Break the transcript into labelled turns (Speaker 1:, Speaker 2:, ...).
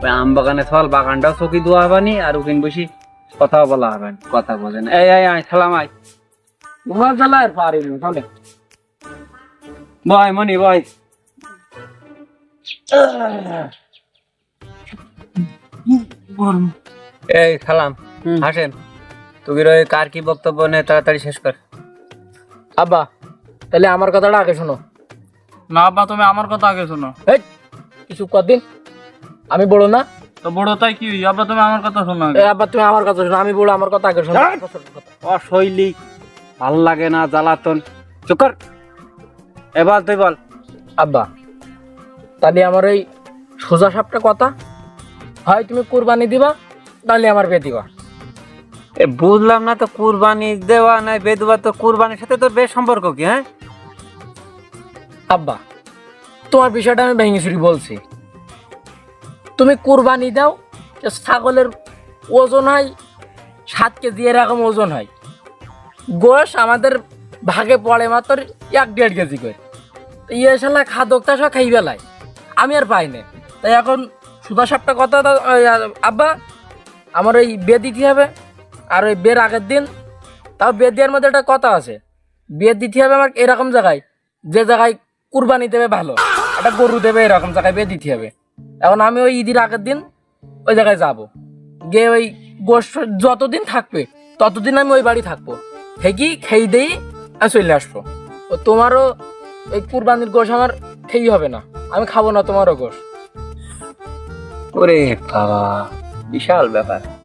Speaker 1: ওই আম বাগানে ফল বাগানটাও চকি দেওয়া হবানি আর ওখানে বসি কথাও বলা হবে কথা বলেন এই আয় সালাম আয়
Speaker 2: ঘুমার জ্বালা আর পারিনি তাহলে
Speaker 1: বয় মনি বয় এই সালাম হাসেন তুই ওই কার কি বক্তব্য নেই তাড়াতাড়ি শেষ কর।
Speaker 2: আব্বা তাহলে আমার কথাটা আগে শোনো।
Speaker 3: না আব্বা তুমি আমার কথা আগে শোনো।
Speaker 2: এই কিছু কদিন আমি বড় না?
Speaker 3: তো বড় তাই কি আব্বা তুমি আমার কথা শোনো আগে।
Speaker 2: এই আব্বা তুমি আমার কথা শোনো, আমি বড়, আমার কথা আগে শোনো।
Speaker 1: অশৈলী ভাল লাগে না জ্বালাতন চুপ কর। এবার তুই বল।
Speaker 2: আব্বা তাহলে আমার এই সোজা সাপটা কথা, হয় তুমি কুরবানি দিবা তাহলে আমার বিয়ে দিবা।
Speaker 1: এ বুঝলাম না তো কুরবানি দেওয়া নাই বেদুয়া তো কুরবানির সাথে তোর বেশ সম্পর্ক কি? হ্যাঁ
Speaker 2: আব্বা তোমার বিষয়টা আমি ভেঙে চুরি বলছি। তুমি কুরবানি দাও, ছাগলের ওজন হয় 7 কেজি এরকম ওজন হয়, গোশ আমাদের ভাগে পড়ে মাত্র 1-1.5 কেজি করে। ইয়ে শালা খাদকটা সব খাই বেলায় আমি আর পাই না। তাই এখন সুদা সাপটা কথা আব্বা আমার ওই বিয়ে দিতে হবে। আর ওই বিয়ের আগের দিন তাও বিয়ে দেওয়ার মধ্যে একটা কথা আছে, বিয়ে দিতে হবে আমার এরকম জায়গায় যে জায়গায় কুরবানি দেবে ভালো, একটা গরু দেবে এরকম জায়গায় বিয়ে দিতে হবে। এখন আমি ওই ঈদের আগের দিন ওই জায়গায় যাব, গিয়ে ওই গোষ্ঠ যতদিন থাকবে ততদিন আমি ওই বাড়ি থাকবো, থেকেই খেয়ে দেই আর চলে আসবো। ও তোমারও ওই কুরবানির গোশ আমার খেয়ে হবে না, আমি খাবো না তোমারও গোশ।
Speaker 1: ওরে বাবা বিশাল ব্যাপার।